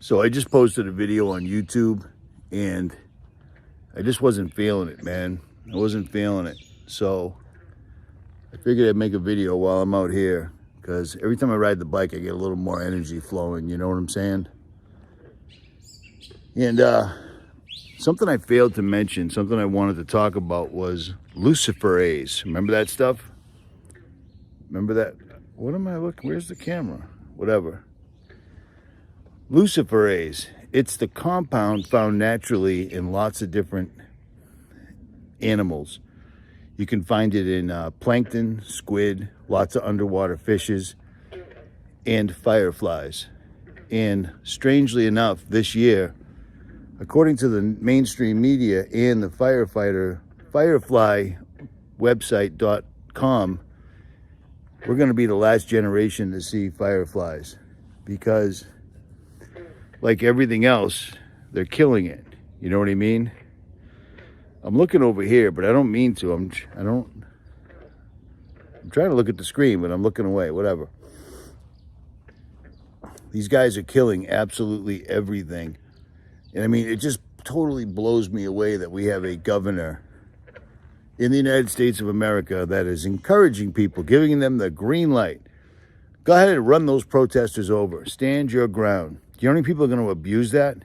So I just posted a video on YouTube and I just wasn't feeling it, man. I wasn't feeling it. So I figured I'd make a video while I'm out here because every time I ride the bike, I get a little more energy flowing. You know what I'm saying? And something I failed to mention, something I wanted to talk about was 𝗲𝗡𝗱. Remember that stuff? Remember that? What am I looking? Where's the camera? Whatever. 𝗲𝗡𝗱. It's the compound found naturally in lots of different animals. You can find it in plankton, squid, lots of underwater fishes, and fireflies. And strangely enough, this year, according to the mainstream media and the Firefly website.com, we're going to be the last generation to see fireflies because, like everything else, they're killing it. You know what I mean? I'm looking over here, but I don't mean to. I'm trying to look at the screen, but I'm looking away. Whatever. These guys are killing absolutely everything. And I mean, it just totally blows me away that we have a governor in the United States of America that is encouraging people, giving them the green light. Go ahead and run those protesters over. Stand your ground. Do you know how many people are going to abuse that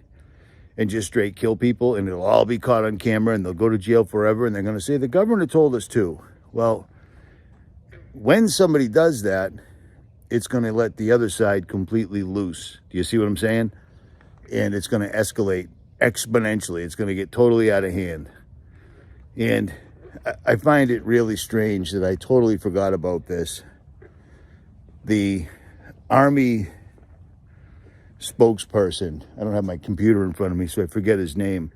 and just straight kill people, and it'll all be caught on camera and they'll go to jail forever and they're going to say, the governor told us to. Well, when somebody does that, it's going to let the other side completely loose. Do you see what I'm saying? And it's going to escalate exponentially. It's going to get totally out of hand. And I find it really strange that I totally forgot about this. The Army spokesperson, I don't have my computer in front of me, so I forget his name,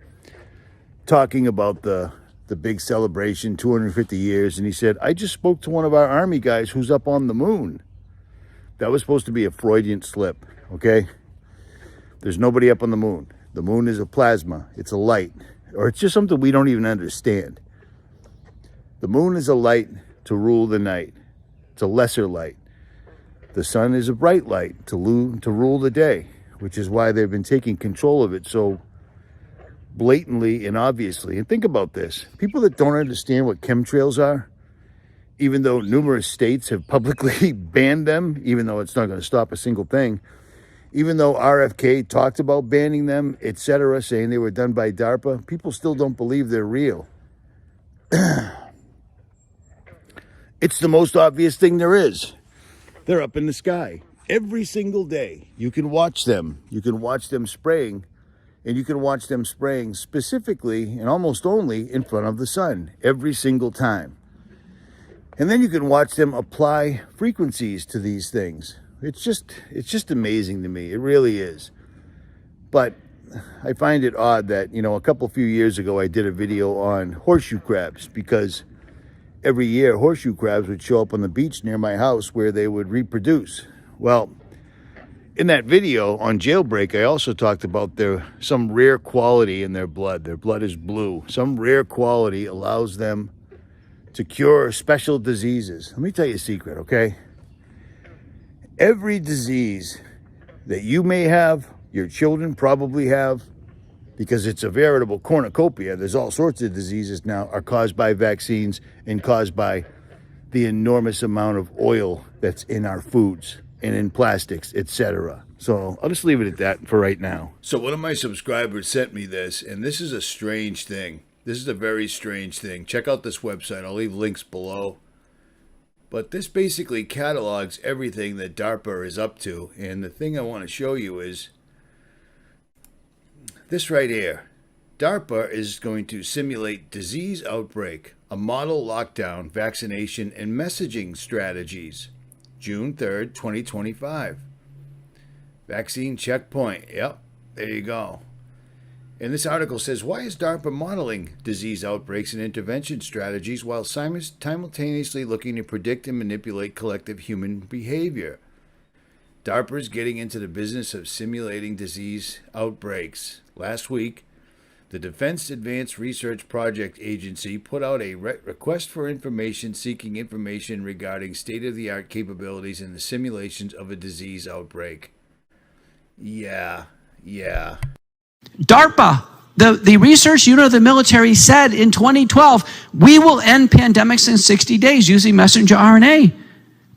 talking about the big celebration, 250 years, and he said, I just spoke to one of our Army guys who's up on the moon. That was supposed to be a Freudian slip, okay? There's nobody up on the moon. The moon is a plasma. It's a light. Or it's just something we don't even understand. The moon is a light to rule the night. It's a lesser light. The sun is a bright light to rule the day, which is why they've been taking control of it so blatantly and obviously. And think about this. People that don't understand what chemtrails are, even though numerous states have publicly banned them, even though it's not going to stop a single thing, even though RFK talked about banning them, etc., saying they were done by DARPA, people still don't believe they're real. It's the most obvious thing there is. They're up in the sky every single day. You can watch them. You can watch them spraying, and you can watch them spraying specifically and almost only in front of the sun every single time. And then you can watch them apply frequencies to these things. It's just amazing to me. It really is. But I find it odd that, a few years ago, I did a video on horseshoe crabs because every year horseshoe crabs would show up on the beach near my house where they would reproduce. Well, in that video on Jailbreak, I also talked about some rare quality in their blood. Their blood is blue. Some rare quality allows them to cure special diseases. Let me tell you a secret, okay? Every disease that you may have, your children probably have, because it's a veritable cornucopia. There's all sorts of diseases now are caused by vaccines and caused by the enormous amount of oil that's in our foods and in plastics, etc. So I'll just leave it at that for right now. So one of my subscribers sent me this, and this is a strange thing. This is a very strange thing. Check out this website. I'll leave links below. But this basically catalogs everything that DARPA is up to. And the thing I want to show you is this right here. DARPA is going to simulate disease outbreak, a model lockdown, vaccination, and messaging strategies. June 3rd, 2025. Vaccine checkpoint. Yep, there you go. And this article says, why is DARPA modeling disease outbreaks and intervention strategies while simultaneously looking to predict and manipulate collective human behavior? DARPA is getting into the business of simulating disease outbreaks. Last week, the Defense Advanced Research Project Agency put out a request for information seeking information regarding state-of-the-art capabilities in the simulations of a disease outbreak. Yeah, Yeah. DARPA, the research unit of the military, said in 2012, we will end pandemics in 60 days using messenger RNA.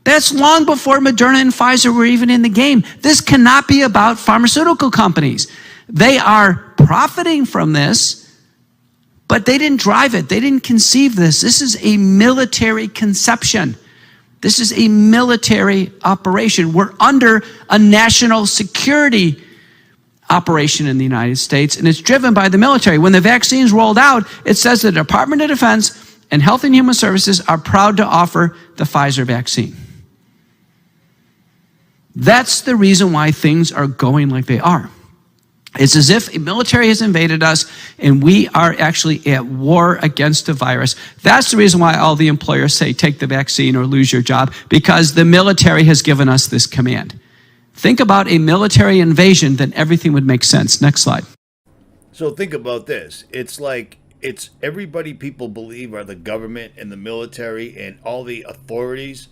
That's long before Moderna and Pfizer were even in the game. This cannot be about pharmaceutical companies. They are profiting from this, but they didn't drive it. They didn't conceive this. This is a military conception. This is a military operation. We're under a national security operation in the United States, and it's driven by the military. When the vaccine's rolled out, it says the Department of Defense and Health and Human Services are proud to offer the Pfizer vaccine. That's the reason why things are going like they are. It's as if a military has invaded us and we are actually at war against the virus. That's the reason why all the employers say take the vaccine or lose your job, because the military has given us this command. Think about a military invasion, then everything would make sense. Next slide. So think about this. It's like it's everybody people believe are the government and the military and all the authorities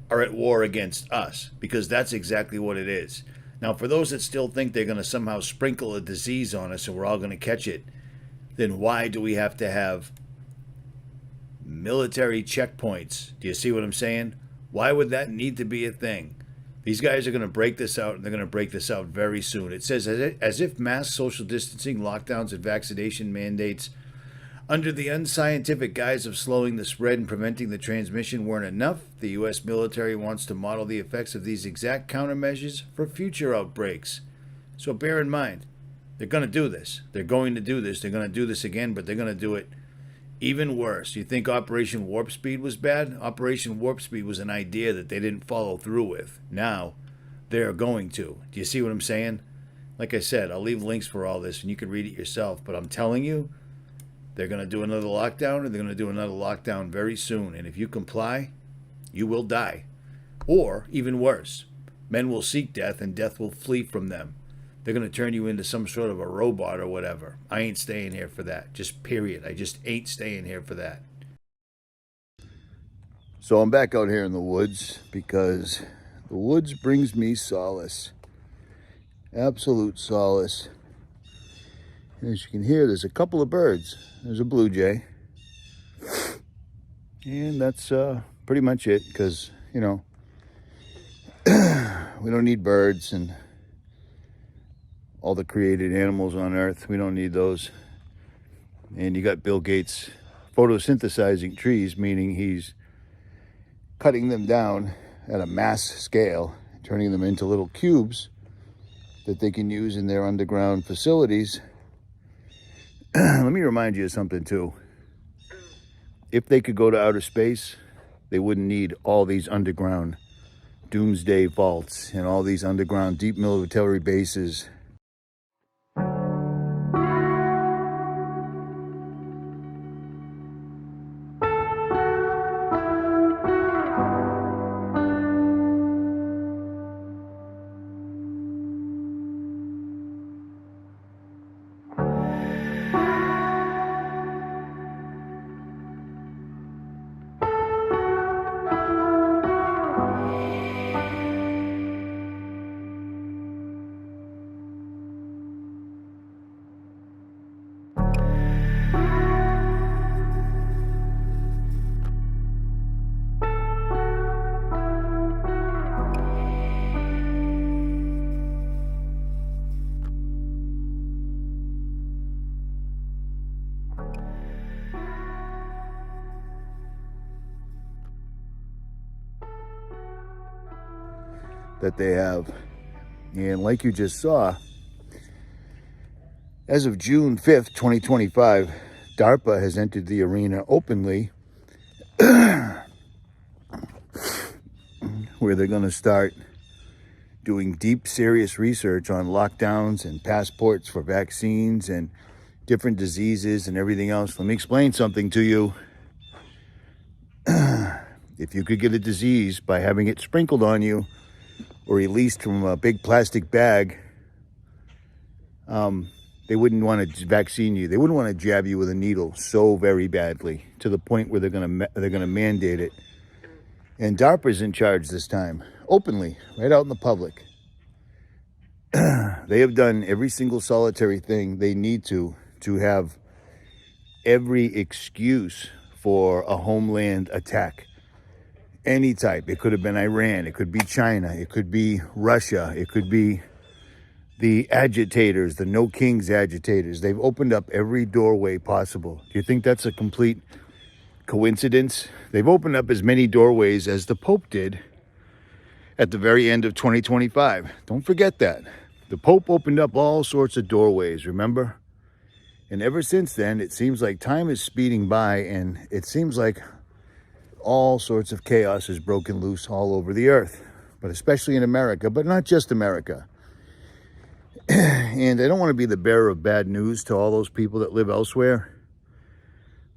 are at war against us, because that's exactly what it is. Now, for those that still think they're going to somehow sprinkle a disease on us and we're all going to catch it, then why do we have to have military checkpoints? Do you see what I'm saying? Why would that need to be a thing? These guys are going to break this out, and they're going to break this out very soon. It says, as if mass social distancing, lockdowns, and vaccination mandates under the unscientific guise of slowing the spread and preventing the transmission weren't enough, the U.S. military wants to model the effects of these exact countermeasures for future outbreaks. So bear in mind, they're going to do this. They're going to do this. They're going to do this again, but they're going to do it even worse. You think Operation Warp Speed was bad? Operation Warp Speed was an idea that they didn't follow through with. Now, they're going to. Do you see what I'm saying? Like I said, I'll leave links for all this, and you can read it yourself. But I'm telling you, they're going to do another lockdown, and they're going to do another lockdown very soon. And if you comply, you will die. Or, even worse, men will seek death, and death will flee from them. They're going to turn you into some sort of a robot or whatever. I ain't staying here for that. Just period. I just ain't staying here for that. So I'm back out here in the woods because the woods brings me solace. Absolute solace. And as you can hear, there's a couple of birds. There's a blue jay. And that's pretty much it, because, you know, we don't need birds and all the created animals on Earth. We don't need those. And you got Bill Gates photosynthesizing trees, meaning he's cutting them down at a mass scale, turning them into little cubes that they can use in their underground facilities. Let me remind you of something too. If they could go to outer space, they wouldn't need all these underground doomsday vaults and all these underground deep military bases. That they have. And like you just saw, as of June 5th, 2025, DARPA has entered the arena openly where they're going to start doing deep, serious research on lockdowns and passports for vaccines and different diseases and everything else. Let me explain something to you. If you could get a disease by having it sprinkled on you or released from a big plastic bag, they wouldn't want to vaccine you. They wouldn't want to jab you with a needle so very badly, to the point where they're gonna mandate it. And DARPA's in charge this time, openly, right out in the public. They have done every single solitary thing they need to have every excuse for a homeland attack. Any type. It could have been Iran. It could be China. It could be Russia. It could be the agitators, the No Kings agitators. They've opened up every doorway possible. Do you think that's a complete coincidence? They've opened up as many doorways as the Pope did at the very end of 2025. Don't forget that. The Pope opened up all sorts of doorways, remember? And ever since then, it seems like time is speeding by, and it seems like all sorts of chaos is broken loose all over the earth, but especially in America, but not just America. And I don't want to be the bearer of bad news to all those people that live elsewhere.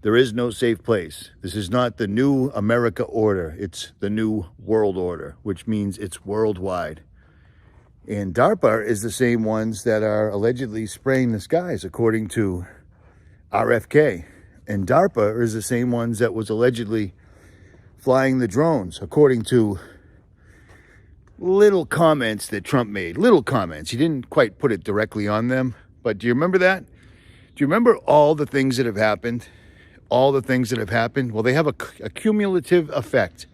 There is no safe place. This is not the new America order. It's the new world order, which means it's worldwide. And DARPA is the same ones that are allegedly spraying the skies, according to RFK. And DARPA is the same ones that was allegedly flying the drones, according to little comments that Trump made. Little comments. He didn't quite put it directly on them. But do you remember that? Do you remember all the things that have happened? All the things that have happened? Well, they have a cumulative effect.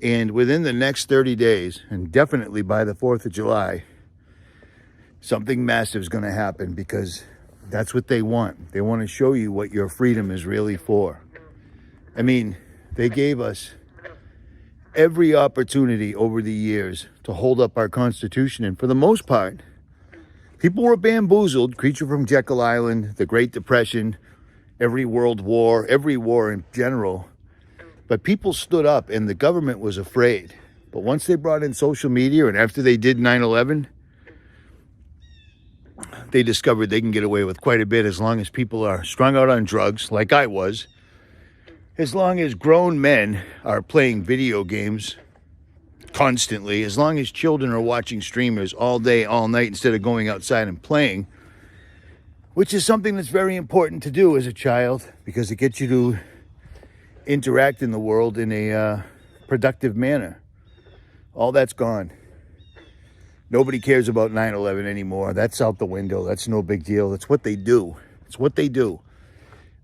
And within the next 30 days, and definitely by the 4th of July, something massive is going to happen, because that's what they want. They want to show you what your freedom is really for. I mean, they gave us every opportunity over the years to hold up our Constitution. And for the most part, people were bamboozled. Creature from Jekyll Island, the Great Depression, every world war, every war in general. But people stood up, and the government was afraid. But once they brought in social media, and after they did 9/11, they discovered they can get away with quite a bit as long as people are strung out on drugs, like I was. As long as grown men are playing video games constantly, as long as children are watching streamers all day, all night, instead of going outside and playing, which is something that's very important to do as a child, because it gets you to interact in the world in a productive manner. All that's gone. Nobody cares about 9/11 anymore. That's out the window. That's no big deal. That's what they do. It's what they do.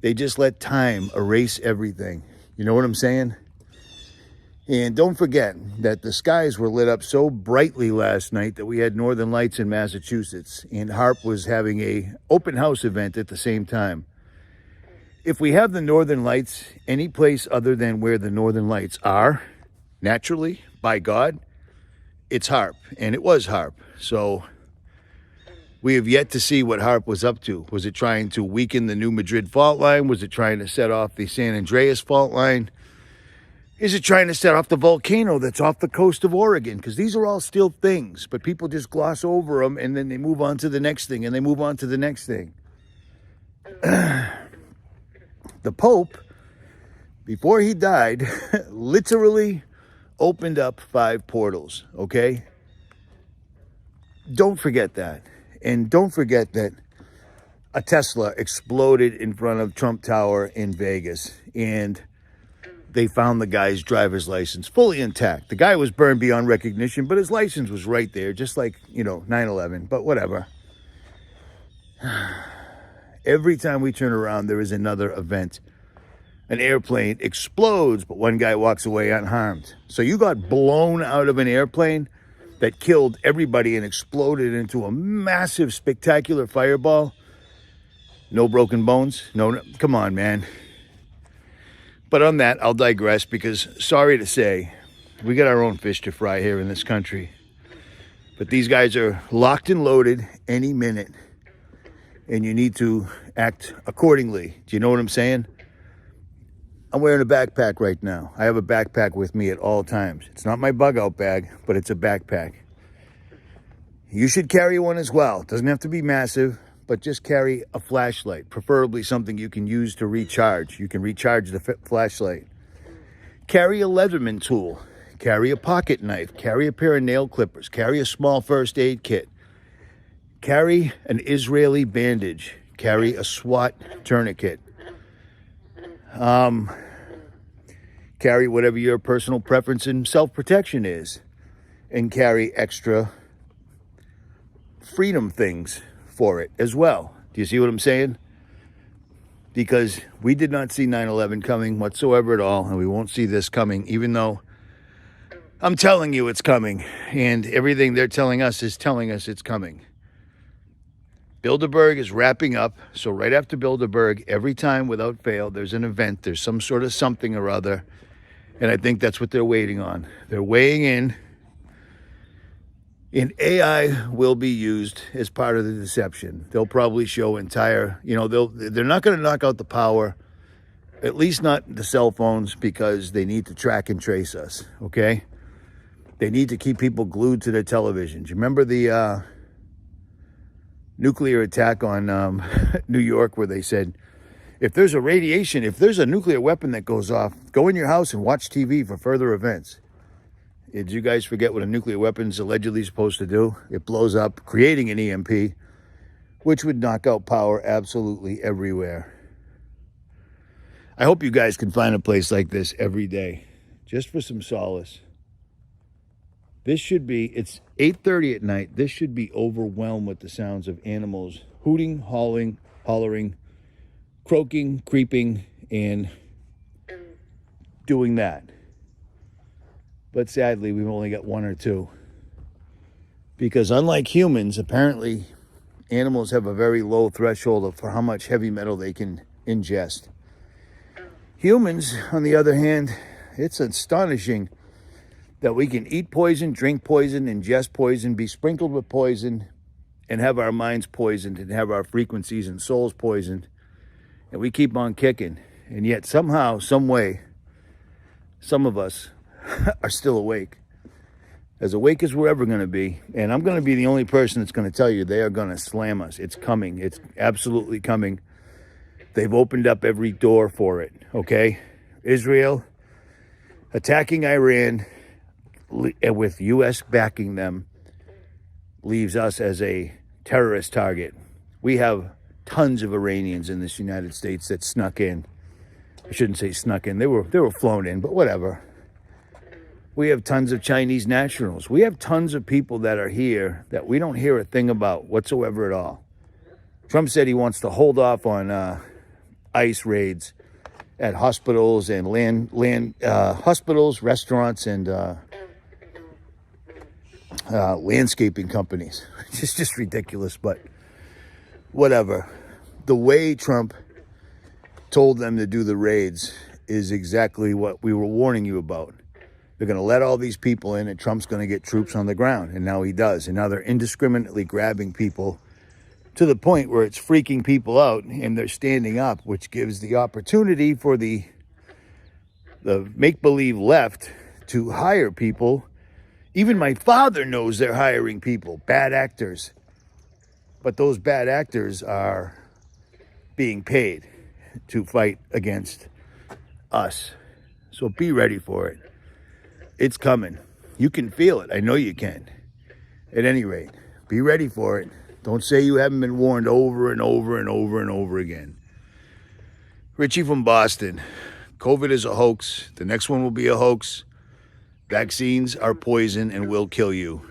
They just let time erase everything. You know what I'm saying? And don't forget that the skies were lit up so brightly last night that we had northern lights in Massachusetts, and HAARP was having a open house event at the same time. If we have the northern lights any place other than where the northern lights are, naturally, by God, it's HAARP, and it was HAARP. So we have yet to see what HAARP was up to. Was it trying to weaken the New Madrid fault line? Was it trying to set off the San Andreas fault line? Is it trying to set off the volcano that's off the coast of Oregon? Because these are all still things, but people just gloss over them, and then they move on to the next thing, and they move on to the next thing. The Pope, before he died, literally opened up 5 portals, okay? Don't forget that. And don't forget that a Tesla exploded in front of Trump Tower in Vegas, and they found the guy's driver's license fully intact. The guy was burned beyond recognition, but his license was right there, just like, 9/11, but whatever. Every time we turn around, there is another event. An airplane explodes, but one guy walks away unharmed. So you got blown out of an airplane that killed everybody and exploded into a massive, spectacular fireball. No broken bones? No, come on, man. But on that, I'll digress, because sorry to say, we got our own fish to fry here in this country. But these guys are locked and loaded any minute, and you need to act accordingly. Do you know what I'm saying? I'm wearing a backpack right now. I have a backpack with me at all times. It's not my bug out bag, but it's a backpack. You should carry one as well. It doesn't have to be massive, but just carry a flashlight, preferably something you can use to recharge. You can recharge the flashlight. Carry a Leatherman tool. Carry a pocket knife. Carry a pair of nail clippers. Carry a small first aid kit. Carry an Israeli bandage. Carry a SWAT tourniquet. Carry whatever your personal preference in self-protection is, and carry extra freedom things for it as well. Do you see what I'm saying? Because we did not see 9/11 coming whatsoever at all, and we won't see this coming, even though I'm telling you it's coming, and everything they're telling us is telling us it's coming. Bilderberg is wrapping up, so right after Bilderberg, every time without fail, there's an event, there's some sort of something or other, and I think that's what they're waiting on. They're weighing in, and AI will be used as part of the deception. They'll probably show entire, they're not going to knock out the power, at least not the cell phones, because they need to track and trace us, okay? They need to keep people glued to their televisions. You remember the nuclear attack on New York, where they said, if there's a nuclear weapon that goes off, go in your house and watch TV for further events. Did you guys forget what a nuclear weapon's allegedly supposed to do? It blows up, creating an EMP, which would knock out power absolutely everywhere. I hope you guys can find a place like this every day, just for some solace. It's 8:30 at night. This should be overwhelmed with the sounds of animals hooting, hollering, croaking, creeping, and doing that. But sadly, we've only got one or two. Because unlike humans, apparently animals have a very low threshold for how much heavy metal they can ingest. Humans, on the other hand, it's astonishing that we can eat poison, drink poison, ingest poison, be sprinkled with poison, and have our minds poisoned and have our frequencies and souls poisoned. And we keep on kicking. And yet somehow, some way, some of us are still awake as we're ever going to be. And I'm going to be the only person that's going to tell you they are going to slam us. It's coming. It's absolutely coming. They've opened up every door for it, okay? Israel attacking Iran with U.S. backing them leaves us as a terrorist target. We have tons of Iranians in this United States that snuck in. I shouldn't say snuck in. They were flown in, but whatever. We have tons of Chinese nationals. We have tons of people that are here that we don't hear a thing about whatsoever at all. Trump said he wants to hold off on ICE raids at hospitals and hospitals, restaurants, and landscaping companies. It's just ridiculous, but whatever. The way Trump told them to do the raids is exactly what we were warning you about. They're going to let all these people in, and Trump's going to get troops on the ground. And now he does. And now they're indiscriminately grabbing people to the point where it's freaking people out, and they're standing up, which gives the opportunity for the make-believe left to hire people. Even my father knows they're hiring people, bad actors. But those bad actors are being paid to fight against us. So be ready for it. It's coming. You can feel it. I know you can. At any rate, be ready for it. Don't say you haven't been warned over and over and over and over again. Richie from Boston. COVID is a hoax. The next one will be a hoax. Vaccines are poison and will kill you.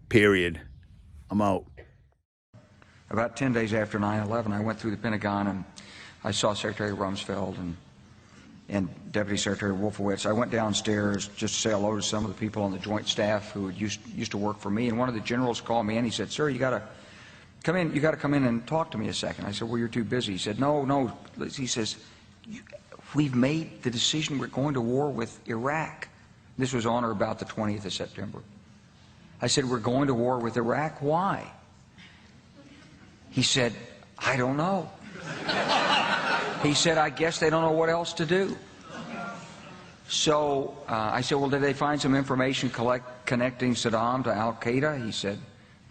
Period. I'm out. About 10 days after 9/11, I went through the Pentagon and I saw Secretary Rumsfeld and Deputy Secretary 𝗲𝗲𝗱. I went downstairs just to say hello to some of the people on the Joint Staff who used to work for me, and one of the generals called me and he said, "Sir, you got to come in. You got to come in and talk to me a second." I said, "Well, you're too busy." He said, "No." He says, "We've made the decision. We're going to war with Iraq." This was on or about the 20th of September. I said, "We're going to war with Iraq. Why?" He said, "I don't know." He said, "I guess they don't know what else to do." So I said, "Well, did they find some information connecting Saddam to al-Qaeda?" He said,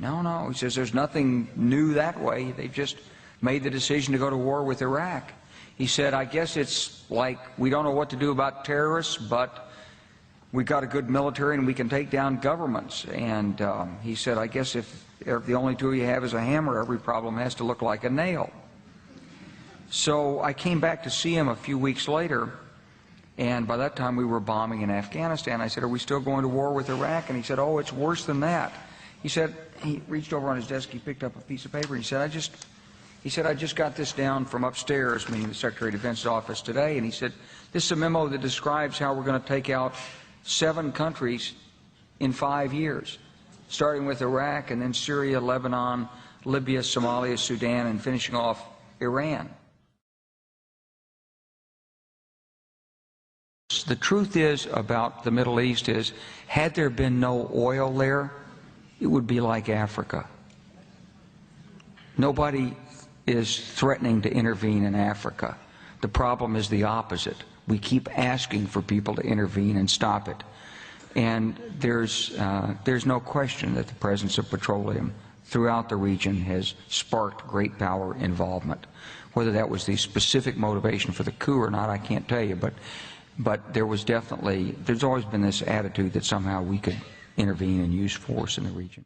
No. He says, "There's nothing new that way. They've just made the decision to go to war with Iraq." He said, "I guess it's like we don't know what to do about terrorists, but we've got a good military and we can take down governments." And he said, "I guess if the only tool you have is a hammer, every problem has to look like a nail." So I came back to see him a few weeks later, and by that time we were bombing in Afghanistan. I said, "Are we still going to war with Iraq?" And he said, "Oh, it's worse than that. He said, he reached over on his desk, he picked up a piece of paper, and he said, I just got this down from upstairs, meaning the Secretary of Defense's office today, and he said, this is a memo that describes how we're going to take out 7 countries in 5 years, starting with Iraq and then Syria, Lebanon, Libya, Somalia, Sudan, and finishing off Iran. The truth is about the Middle East is, had there been no oil there, it would be like Africa. Nobody is threatening to intervene in Africa. The problem is the opposite. We keep asking for people to intervene and stop it. And there's no question that the presence of petroleum throughout the region has sparked great power involvement. Whether that was the specific motivation for the coup or not, I can't tell you, but there was definitely, there's always been this attitude that somehow we could intervene and use force in the region.